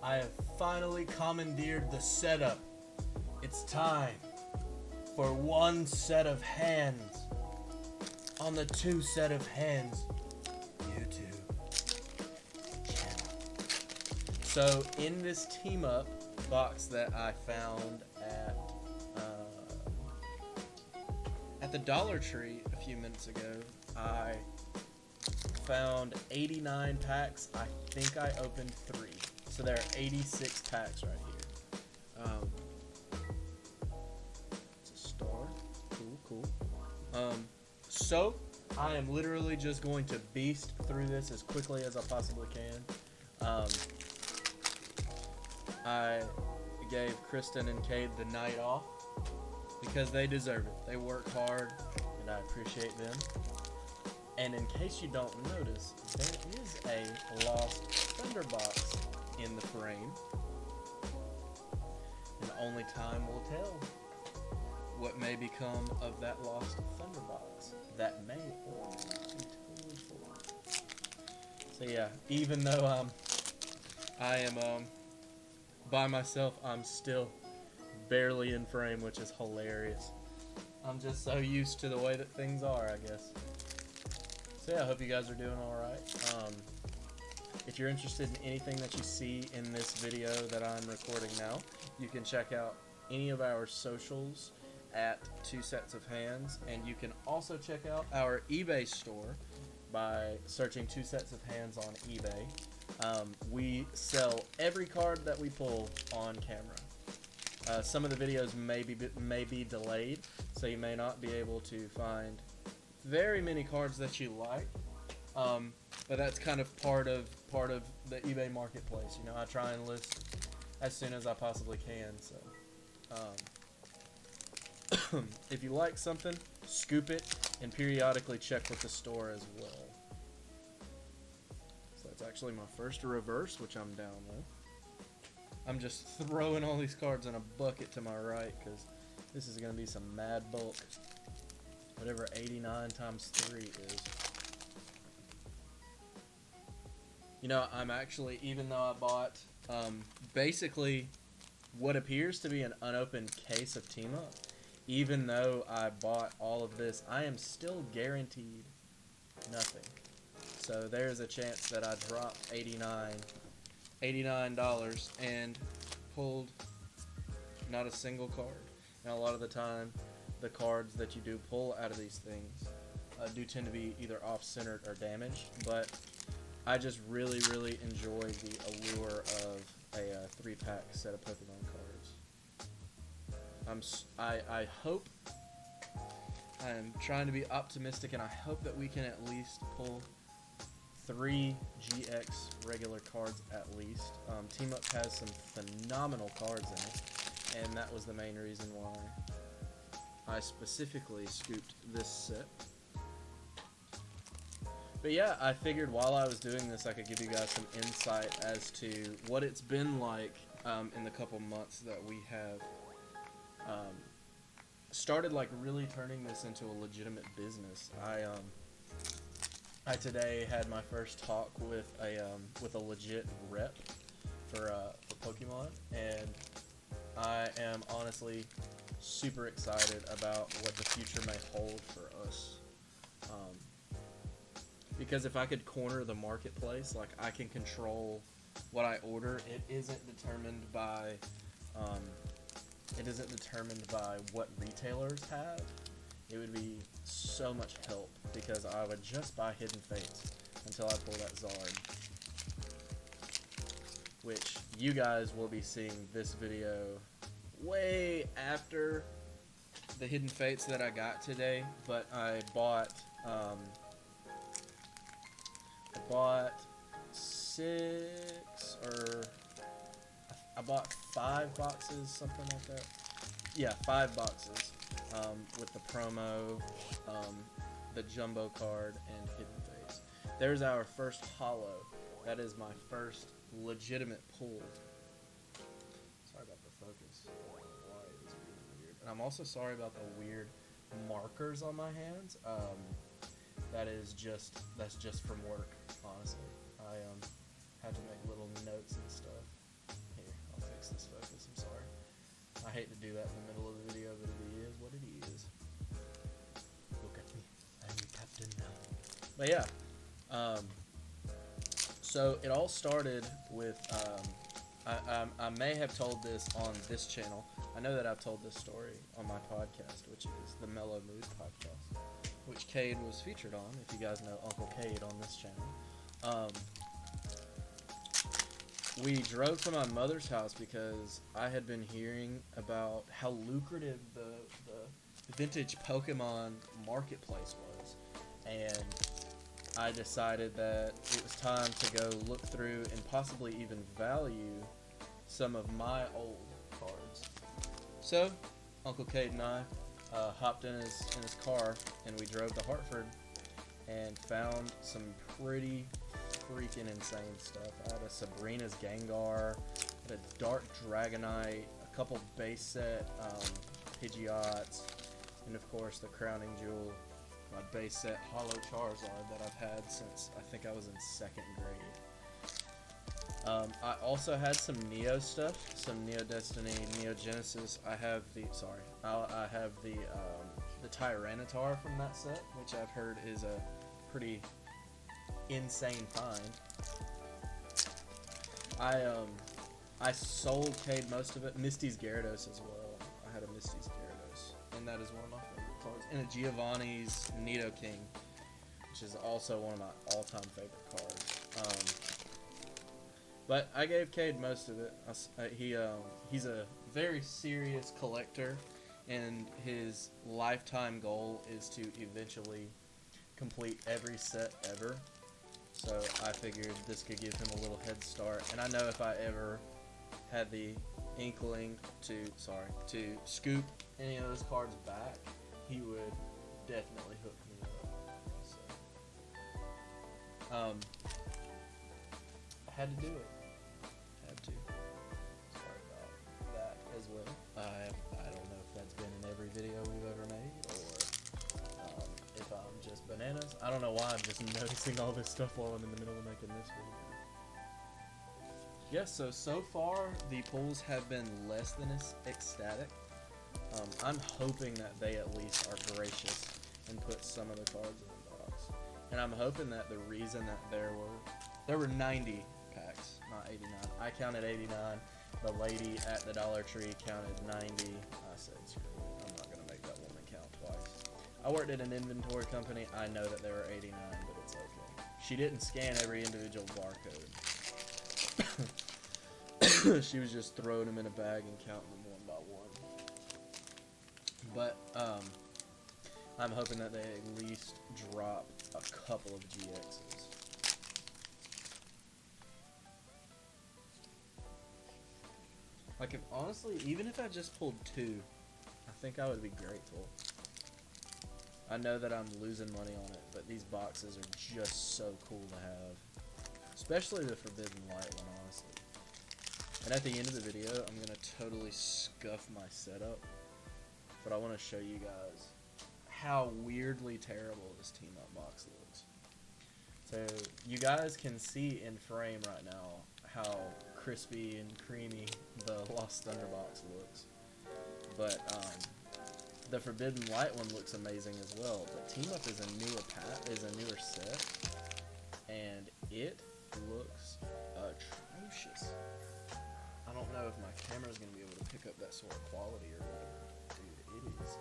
I have finally commandeered the setup. It's time for one set of hands on the two set of hands YouTube channel. So in this team up box that I found at the Dollar Tree a few minutes ago, I found 89 packs. I think I opened 3. So there are 86 packs right here. It's a star. Cool. So I am literally just going to beast through this as quickly as I possibly can. I gave Kristen and Cade the night off because they deserve it. They work hard, and I appreciate them. And in case you don't notice, there is a lost Thunderbox in the frame. And only time will tell what may become of that lost Thunderbox. That may or may not be totally full. So yeah, even though I am by myself, I'm still barely in frame, which is hilarious. I'm just so used to the way that things are, I guess. So yeah, I hope you guys are doing alright. If you're interested in anything that you see in this video that I'm recording now, you can check out any of our socials at Two Sets of Hands, and you can also check out our eBay store by searching Two Sets of Hands on eBay. We sell every card that we pull on camera. Some of the videos may be delayed, so you may not be able to find very many cards that you like. But that's kind of part of the eBay marketplace. You know, I try and list as soon as I possibly can. So, if you like something, scoop it and periodically check with the store as well. So that's actually my first reverse, which I'm down with. I'm just throwing all these cards in a bucket to my right because this is going to be some mad bulk. Whatever 89 times 3 is. You know, I'm actually, even though I bought basically what appears to be an unopened case of Team Up, even though I bought all of this, I am still guaranteed nothing. So there's a chance that I dropped $89 and pulled not a single card. Now a lot of the time, the cards that you do pull out of these things do tend to be either off-centered or damaged, but I just really enjoy the allure of a 3-pack set of Pokemon cards. I hope, I am trying to be optimistic, and I hope that we can at least pull 3 GX regular cards at least. Team Up has some phenomenal cards in it, and that was the main reason why I specifically scooped this set. But yeah, I figured while I was doing this, I could give you guys some insight as to what it's been like in the couple months that we have started like really turning this into a legitimate business. I today had my first talk with a legit rep for Pokemon, and I am honestly super excited about what the future may hold for us. Because if I could corner the marketplace, like I can control what I order, it isn't determined by what retailers have. It would be so much help because I would just buy Hidden Fates until I pull that Zard, which you guys will be seeing this video way after the Hidden Fates that I got today. But I bought 5 boxes, something like that. Yeah, 5 boxes with the promo, the jumbo card, and Hidden Fates. There's our first holo. That is my first legitimate pull. Sorry about the focus. Why it is being weird. And I'm also sorry about the weird markers on my hands. That's just from work, honestly. I had to make little hate to do that in the middle of the video, but it is what it is. Look at me, I'm the captain now. But yeah, so it all started with, I may have told this on this channel. I know that I've told this story on my podcast, which is the Mellow Mood podcast, which Cade was featured on, if you guys know Uncle Cade on this channel. We drove to my mother's house because I had been hearing about how lucrative the vintage Pokemon marketplace was, and I decided that it was time to go look through and possibly even value some of my old cards. So, Uncle Cade and I hopped in his car, and we drove to Hartford and found some pretty freaking insane stuff. I had a Sabrina's Gengar, I had a Dark Dragonite, a couple base set Pidgeots, and of course the crowning jewel, my base set Holo Charizard that I've had since I think I was in 2nd grade. I also had some Neo stuff, some Neo Destiny, Neo Genesis. I have the Tyranitar from that set, which I've heard is a pretty insane find. I sold Cade most of it. Misty's Gyarados as well. I had a Misty's Gyarados, and that is one of my favorite cards. And a Giovanni's Nidoking, which is also one of my all-time favorite cards. But I gave Cade most of it. He's a very serious collector, and his lifetime goal is to eventually complete every set ever. So I figured this could give him a little head start. And I know if I ever had the inkling to scoop any of those cards back, he would definitely hook me up. So, I had to do it. Sorry about that as well. I don't know if that's been in every video we've ever made, or if I'm just bananas. I don't know why I'm just noticing all this stuff while I'm in the middle of making this video. Yes, so far the pulls have been less than ecstatic. I'm hoping that they at least are gracious and put some of the cards in the box. And I'm hoping that the reason that there were 90 packs, not 89. I counted 89. The lady at the Dollar Tree counted 90. I said, screw it. I'm not going to make that woman count twice. I worked at an inventory company. I know that there were 89, but it's okay. She didn't scan every individual barcode. She was just throwing them in a bag and counting them one by one. But I'm hoping that they at least drop a couple of GXs. Like, if honestly, even if I just pulled 2, I think I would be grateful. I know that I'm losing money on it, but these boxes are just so cool to have. Especially the Forbidden Light one, honestly. And at the end of the video, I'm going to totally scuff my setup. But I want to show you guys how weirdly terrible this team-up box looks. So, you guys can see in frame right now how crispy and creamy the Lost Thunder box looks. But, the Forbidden Light one looks amazing as well. But Team Up is a newer set, and it looks atrocious. I don't know if my camera's gonna be able to pick up that sort of quality or whatever. Dude, it is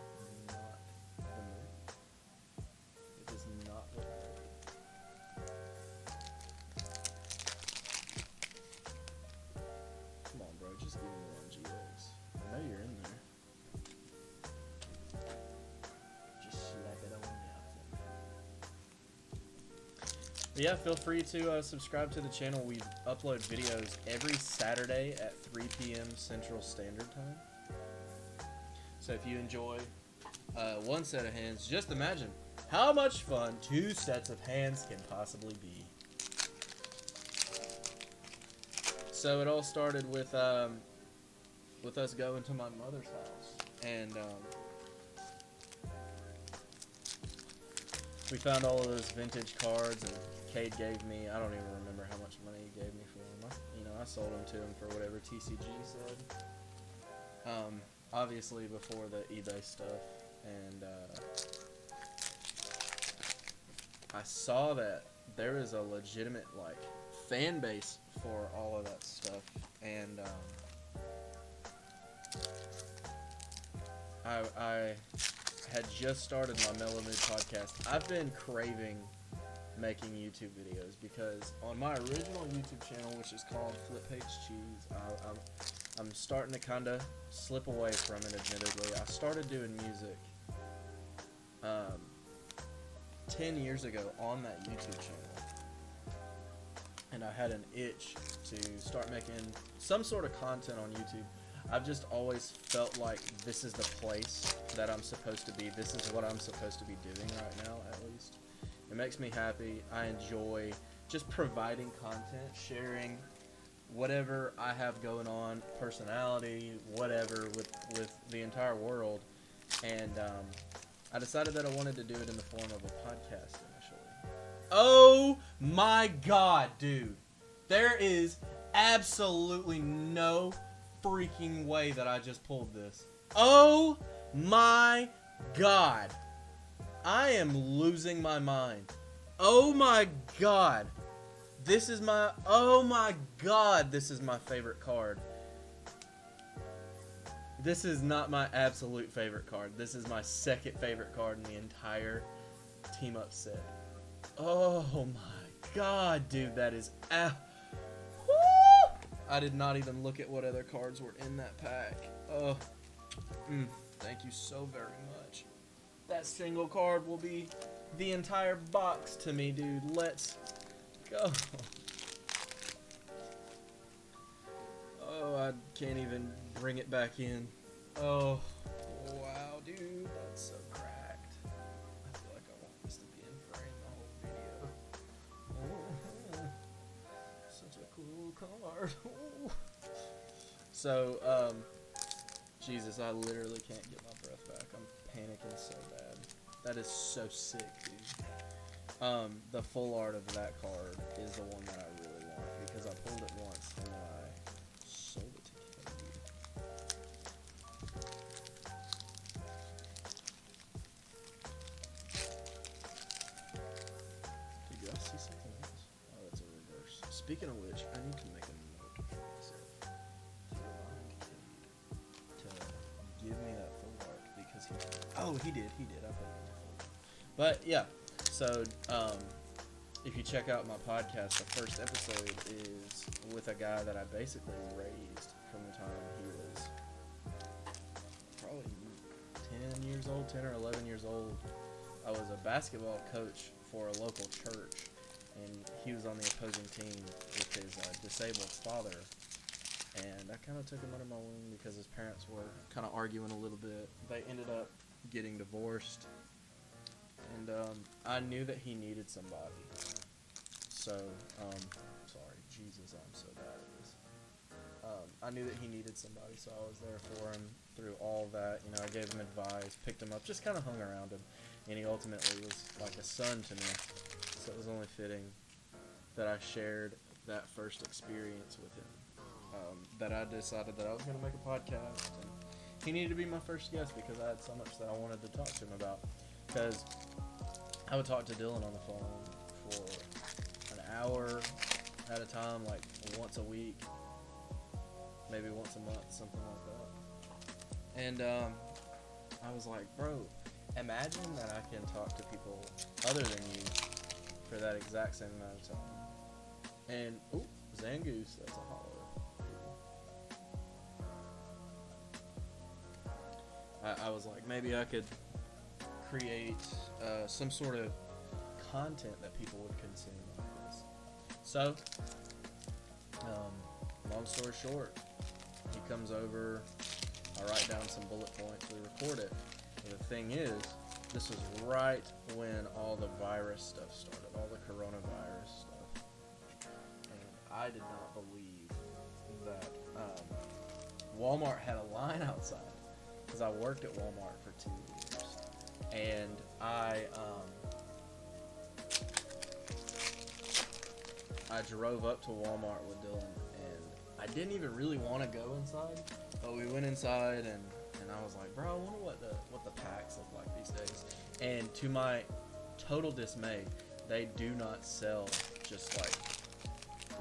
not the move. It does not look great. Come on, bro, just give me one GX. I know you're in there. But yeah, feel free to subscribe to the channel. We upload videos every Saturday at 3 p.m. Central Standard Time. So if you enjoy one set of hands, just imagine how much fun 2 sets of hands can possibly be. So it all started with us going to my mother's house, and we found all of those vintage cards, and Cade gave me, I don't even remember how much money he gave me for them. I sold them to him for whatever TCG said. obviously before the eBay stuff, and I saw that there is a legitimate like fan base for all of that stuff, and I had just started my Mellow Mood podcast. I've been craving making YouTube videos because on my original YouTube channel, which is called Flip Hates Cheese, I'm starting to kind of slip away from it, admittedly. I started doing music 10 years ago on that YouTube channel, and I had an itch to start making some sort of content on YouTube. I've just always felt like this is the place that I'm supposed to be. This is what I'm supposed to be doing right now, at least. It makes me happy. I enjoy just providing content, sharing whatever I have going on, personality, whatever, with the entire world. And I decided that I wanted to do it in the form of a podcast initially. Oh my God, dude. There is absolutely no freaking way that I just pulled this. Oh my God. I am losing my mind. Oh my God. Oh my God, this is my favorite card. This is not my absolute favorite card. This is my second favorite card in the entire team up set. Oh my God, dude, that is I did not even look at what other cards were in that pack. Oh, thank you so very much. That single card will be the entire box to me, dude. Let's go. Oh, I can't even bring it back in. Oh, wow, dude, that's so cracked. I feel like I want this to be in frame the whole video. Oh, such a cool card. So, Jesus, I literally can't get my breath back. I'm panicking so bad. That is so sick, dude. The full art of that card is the one that I really want because I pulled it once and then I sold it to Kennedy. Dude, did I see something else? Oh, that's a reverse. Speaking of which, I need to make a note for myself to remind Cade to give me that full art because he did. I put it in the folder. But yeah, so if you check out my podcast, the first episode is with a guy that I basically raised from the time he was probably 10 or 11 years old. I was a basketball coach for a local church, and he was on the opposing team with his disabled father. And I kind of took him under my wing because his parents were kind of arguing a little bit. They ended up getting divorced. And I knew that he needed somebody. So, sorry, Jesus, I'm so bad at this. I knew that he needed somebody, so I was there for him through all that. You know, I gave him advice, picked him up, just kind of hung around him. And he ultimately was like a son to me. So it was only fitting that I shared that first experience with him. That I decided that I was going to make a podcast. And he needed to be my first guest because I had so much that I wanted to talk to him about. Because I would talk to Dylan on the phone for an hour at a time, like once a week, maybe once a month, something like that. And I was like, bro, imagine that I can talk to people other than you for that exact same amount of time. And, ooh, Zangoose, that's a hollow. I was like, maybe I could create some sort of content that people would consume like this. So, long story short, he comes over, I write down some bullet points, we record it. And the thing is, this was right when all the virus stuff started, all the coronavirus stuff. And I did not believe that Walmart had a line outside. Because I worked at Walmart for 2 years. And I drove up to Walmart with Dylan, and I didn't even really want to go inside, but we went inside and and I was like, bro, I wonder what the packs look like these days. And to my total dismay, they do not sell just like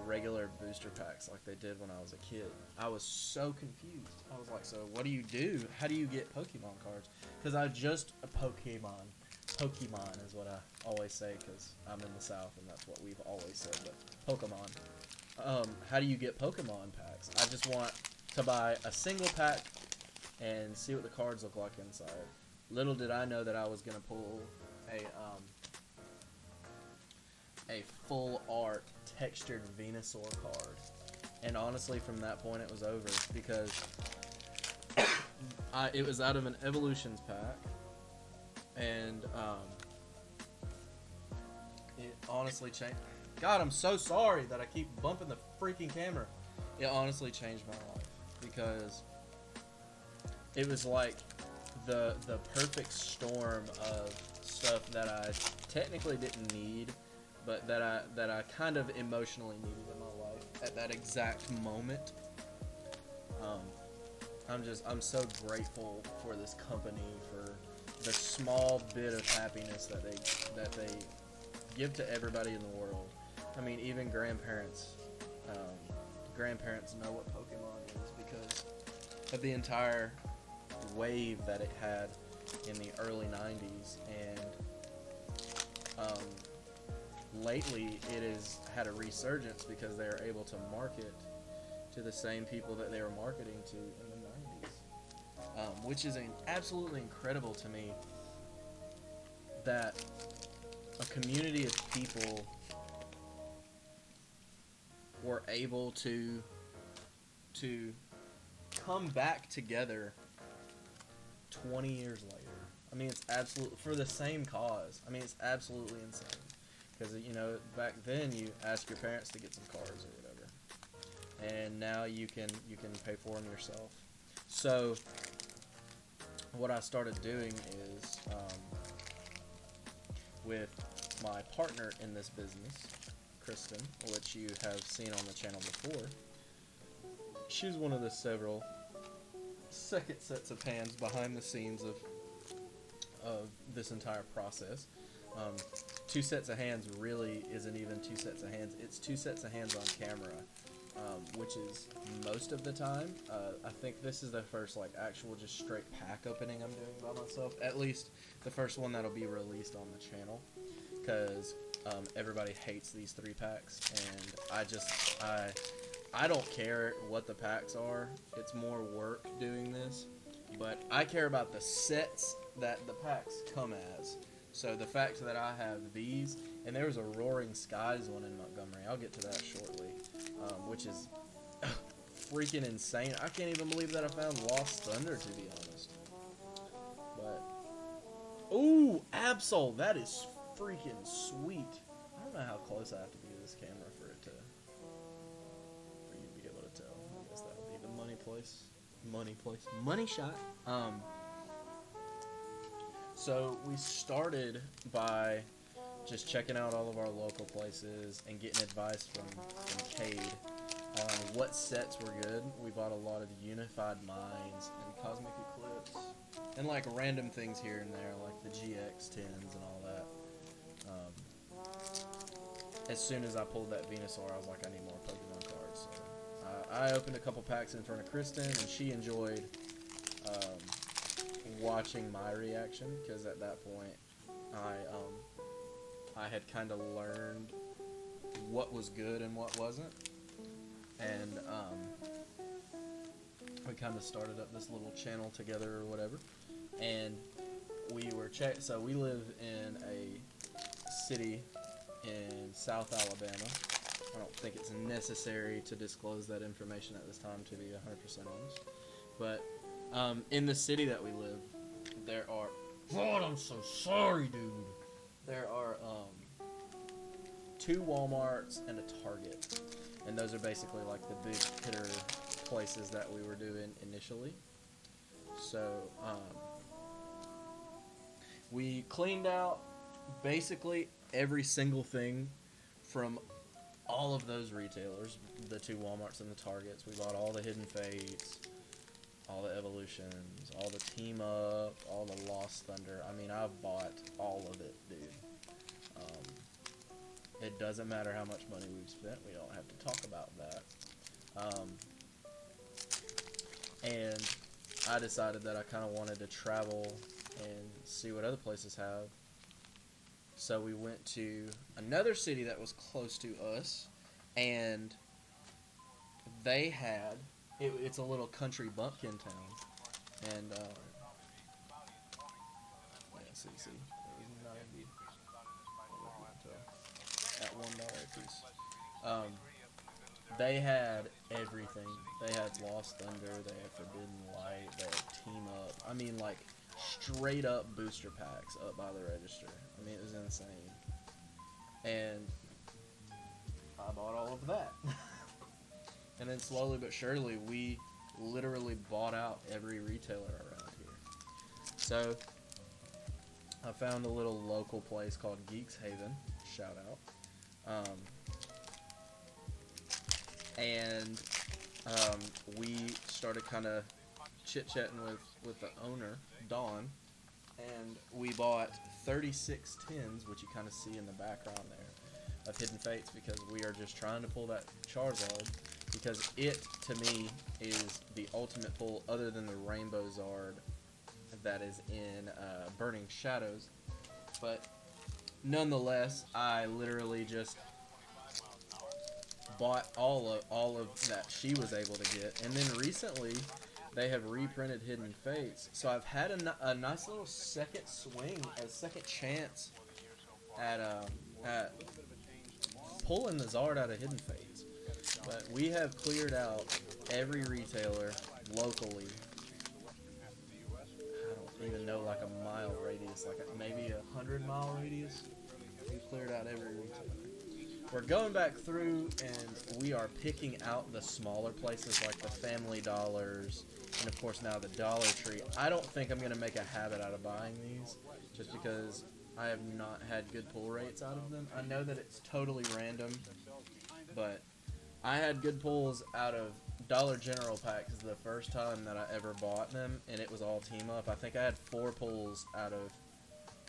regular booster packs like they did when I was a kid. I was so confused. I was like, so what do you do? How do you get Pokemon cards? Because I just a Pokemon is what I always say because I'm in the South and that's what we've always said. But Pokemon. How do you get Pokemon packs? I just want to buy a single pack and see what the cards look like inside. Little did I know that I was gonna pull a full art textured Venusaur card, and honestly, from that point it was over because it was out of an Evolutions pack, and it honestly changed. God, I'm so sorry that I keep bumping the freaking camera. It honestly changed my life because it was like the perfect storm of stuff that I technically didn't need, but that I kind of emotionally needed in my life at that exact moment. I'm so grateful for this company, for the small bit of happiness that they give to everybody in the world. I mean, even grandparents. Grandparents know what Pokemon is because of the entire wave that it had in the early 90s, and lately it has had a resurgence because they are able to market to the same people that they were marketing to in the 90s, which is absolutely incredible to me that a community of people were able to come back together 20 years later. I mean, it's absolute for the same cause. I mean, it's absolutely insane. Because, you know, back then you ask your parents to get some cards or whatever, and now you can pay for them yourself. So what I started doing is with my partner in this business, Kristen, which you have seen on the channel before. She's one of the several second sets of hands behind the scenes of this entire process. Two sets of hands really isn't even two sets of hands. It's two sets of hands on camera, which is most of the time. I think this is the first like actual just straight pack opening I'm doing by myself. At least the first one that'll be released on the channel, because everybody hates these 3 packs, and I don't care what the packs are. It's more work doing this, but I care about the sets that the packs come as. So the fact that I have these, and there was a Roaring Skies one in Montgomery. I'll get to that shortly, which is freaking insane. I can't even believe that I found Lost Thunder, to be honest. But ooh, Absol, that is freaking sweet. I don't know how close I have to be to this camera for you to be able to tell. I guess that'll be the money shot. So we started by just checking out all of our local places and getting advice from Cade on what sets were good. We bought a lot of Unified Minds and Cosmic Eclipse and like random things here and there, like the GX10s and all that. As soon as I pulled that Venusaur, I was like, I need more Pokemon cards. So, I opened a couple packs in front of Kristen, and she enjoyed watching my reaction, because at that point I had kind of learned what was good and what wasn't, and we kind of started up this little channel together or whatever, and we were so we live in a city in South Alabama. I don't think it's necessary to disclose that information at this time, to be 100% honest, but in the city that we live, there are... God, I'm so sorry, dude. There are 2 Walmarts and a Target, and those are basically like the big hitter places that we were doing initially. So we cleaned out basically every single thing from all of those retailers, the 2 Walmarts and the Targets. We bought all the Hidden Fates, all the evolutions, all the team up, all the Lost Thunder. I mean, I've bought all of it, dude. It doesn't matter how much money we've spent. We don't have to talk about that. And I decided that I kind of wanted to travel and see what other places have. So we went to another city that was close to us, and they had, it's a little country bumpkin town, and yeah, see, it was 90 at $1 a piece. They had everything. They had Lost Thunder, they had Forbidden Light, they had Team Up. I mean, like, straight up booster packs up by the register. I mean, it was insane. And I bought all of that. And then slowly but surely, we literally bought out every retailer around here. So I found a little local place called Geeks Haven. Shout out. And we started kind of chit-chatting with the owner, Dawn, and we bought 36 tins, which you kind of see in the background there, of Hidden Fates, because we are just trying to pull that Charizard, because it, to me, is the ultimate pull other than the Rainbow Zard that is in Burning Shadows. But nonetheless, I literally just bought all of that she was able to get, and then recently they have reprinted Hidden Fates, so I've had a nice little second swing, a second chance at pulling the Zard out of Hidden Fates. But we have cleared out every retailer locally. I don't even know, like a mile radius, like maybe a 100-mile radius. We cleared out every retailer. We're going back through and we are picking out the smaller places like the Family Dollars and of course now the Dollar Tree. I don't think I'm going to make a habit out of buying these just because I have not had good pull rates out of them. I know that it's totally random, but I had good pulls out of Dollar General packs the first time that I ever bought them, and it was all team up. I think I had 4 pulls out of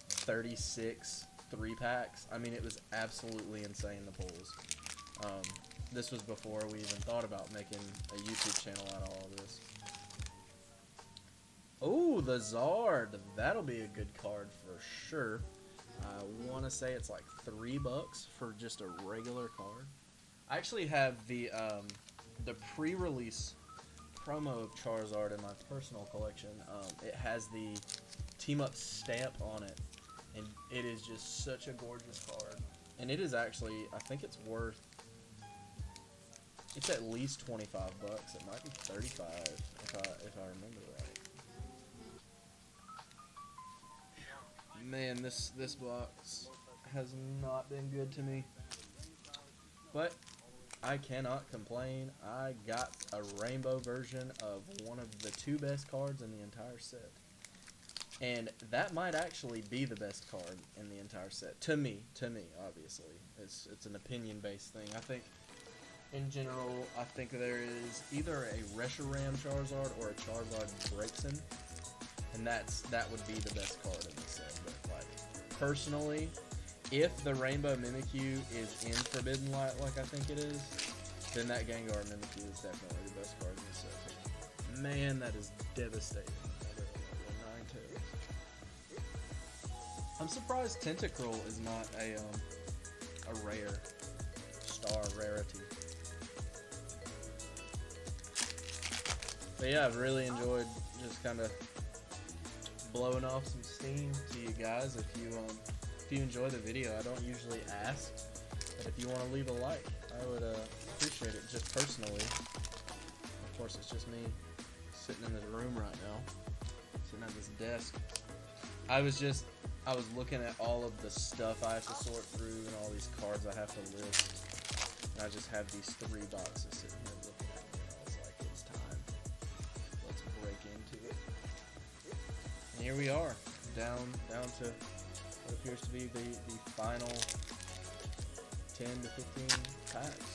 36 3-packs. I mean, it was absolutely insane, the pulls. This was before we even thought about making a YouTube channel out of all of this. Oh, the Zard. That'll be a good card for sure. I want to say it's like $3 for just a regular card. I actually have the pre-release promo of Charizard in my personal collection. It has the Team Up stamp on it, and it is just such a gorgeous card. And it is actually, I think it's worth, it's at least $25. It might be 35 if I remember right. Man, this box has not been good to me, but I cannot complain. I got a rainbow version of one of the 2 best cards in the entire set. And that might actually be the best card in the entire set. To me, obviously. It's an opinion-based thing. I think, in general, I think there is either a Reshiram Charizard or a Charizard Braixen. And that would be the best card in the set. But, like, personally, if the Rainbow Mimikyu is in Forbidden Light like I think it is, then that Gengar Mimikyu is definitely the best card in the set. Man, that is devastating. I'm surprised Tentacruel is not a rare star rarity. But yeah, I've really enjoyed just kind of blowing off some steam to you guys. If you enjoy the video, I don't usually ask, but if you want to leave a like, I would appreciate it. Just personally, of course, it's just me sitting in this room right now, sitting at this desk. I was looking at all of the stuff I have to sort through and all these cards I have to list, and I just have these 3 boxes sitting here looking at me, and I was like, it's time. Let's break into it. And here we are, down to what appears to be the final 10 to 15 packs.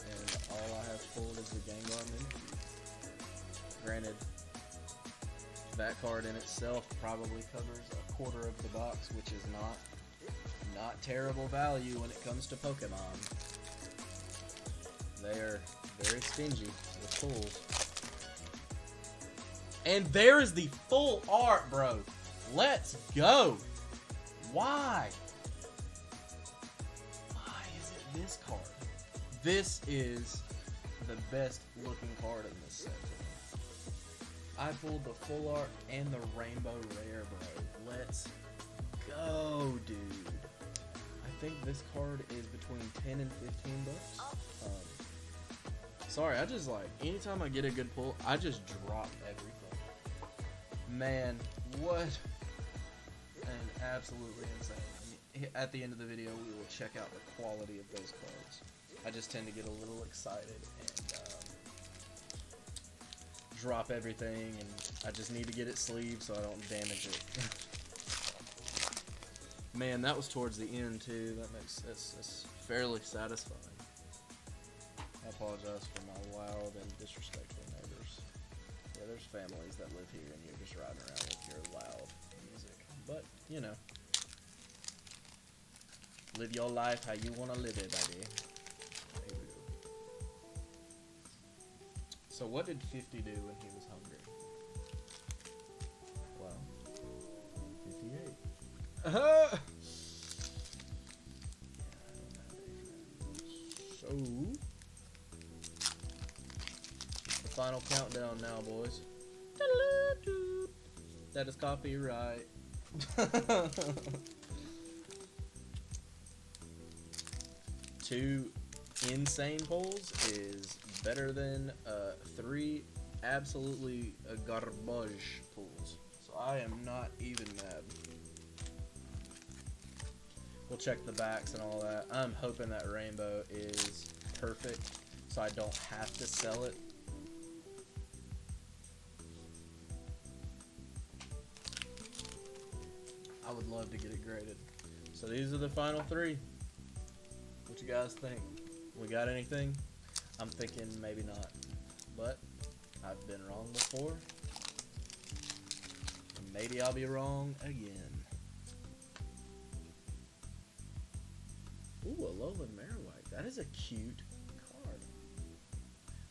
And all I have pulled is the Gengar Mimikyu. Granted, that card in itself probably covers a quarter of the box, which is not terrible value when it comes to Pokemon. They are very stingy with pulls. And there's the full art, bro. Let's go. Why? Why is it this card? This is the best looking card in this set to me. I pulled the full art and the rainbow rare, bro. Let's go, dude. I think this card is between 10 and 15 bucks. Sorry, I just like, anytime I get a good pull, I just drop everything. Man, what an absolutely insane. I mean, at the end of the video, we will check out the quality of those cards. I just tend to get a little excited and drop everything, and I just need to get it sleeved so I don't damage it. Man, that was towards the end too. That's fairly satisfying. I apologize for my loud and disrespectful neighbors. Yeah, there's families that live here and you're just riding around with your loud music. But, you know. Live your life how you want to live it, baby. Here we go. So what did 50 do when he was hungry? Well, 58. Uh-huh. So... final countdown now, boys. That is copyright. 2 insane pulls is better than 3 absolutely garbage pulls. So I am not even mad. We'll check the backs and all that. I'm hoping that rainbow is perfect so I don't have to sell it. I would love to get it graded. So these are the final 3. What you guys think? We got anything? I'm thinking maybe not. But I've been wrong before. And maybe I'll be wrong again. Ooh, Alolan Marowak. That is a cute card.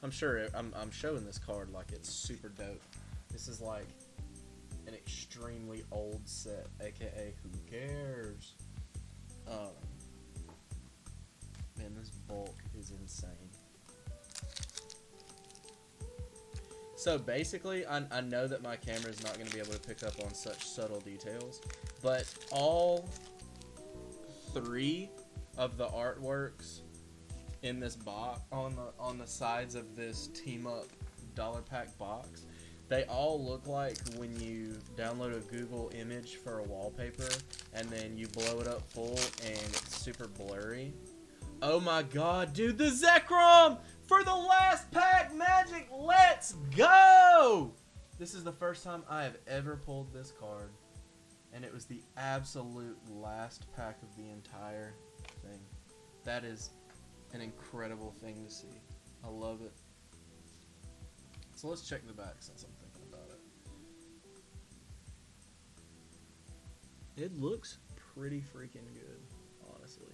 I'm sure I'm showing this card like it's super dope. This is like an extremely old set, aka who cares? Man, this bulk is insane. So basically, I know that my camera is not going to be able to pick up on such subtle details, but all 3 of the artworks in this box on the sides of this team up dollar pack box, they all look like when you download a Google image for a wallpaper and then you blow it up full and it's super blurry. Oh my god, dude, the Zekrom for the last pack magic. Let's go! This is the first time I have ever pulled this card, and it was the absolute last pack of the entire thing. That is an incredible thing to see. I love it. So let's check the back since I'm thinking about it. It looks pretty freaking good, honestly.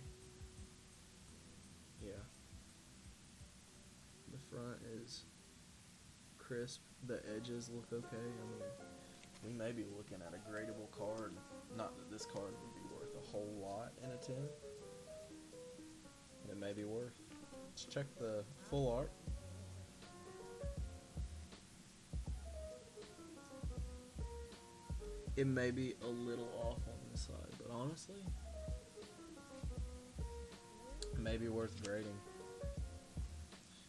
Yeah. The front is crisp. The edges look okay. I mean, we may be looking at a gradable card. Not that this card would be worth a whole lot in a 10. It may be worth. Let's check the full art. It may be a little off on this side, but honestly, it may be worth grading.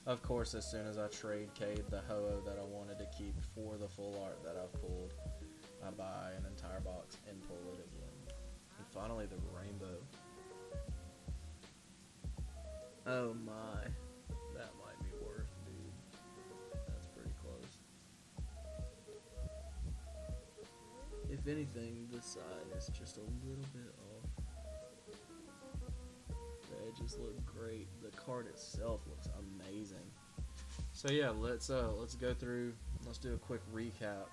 Of course, as soon as I trade Cade the Ho-Oh that I wanted to keep for the full art that I've pulled, I buy an entire box and pull it again. And finally, the rainbow. Oh my, that might be worth, dude. That's pretty close. If anything, this side is just a little bit off. The edges look great. The card itself looks amazing. So yeah, let's go through let's do a quick recap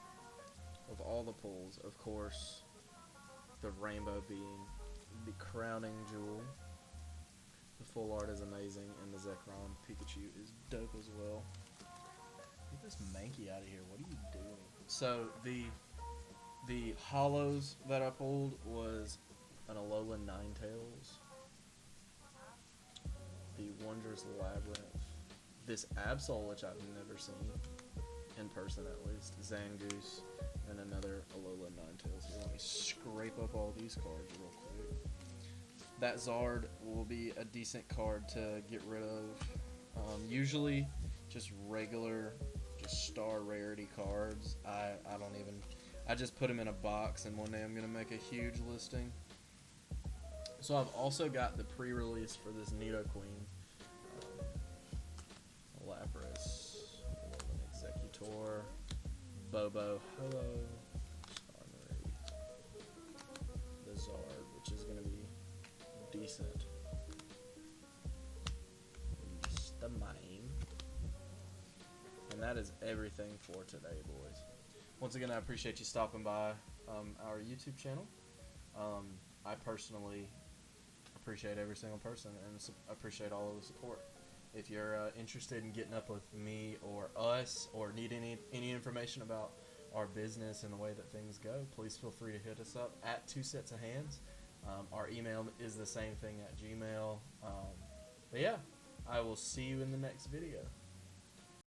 of all the pulls. Of course, the rainbow being the crowning jewel. The full art is amazing, and the Zekrom Pikachu is dope as well. Get this Mankey out of here. What are you doing? So the hollows that I pulled was an Alolan Ninetales, the Wondrous Labyrinth, this Absol, which I've never seen in person at least, Zangoose, and another Alolan Ninetales. Here, let me scrape up all these cards real quick. That Zard will be a decent card to get rid of. Usually, just regular, just star rarity cards. I just put them in a box, and one day I'm gonna make a huge listing. So I've also got the pre-release for this Nidoqueen, Lapras, Executor, Bobo, hello, Starmie, the Zard, which is gonna be decent. The mime. And that is everything for today, boys. Once again, I appreciate you stopping by our YouTube channel. I personally appreciate every single person and appreciate all of the support. If you're interested in getting up with me or us, or need any information about our business and the way that things go, please feel free to hit us up at 2 Sets of Hands. Our email is the same thing at Gmail. But yeah, I will see you in the next video.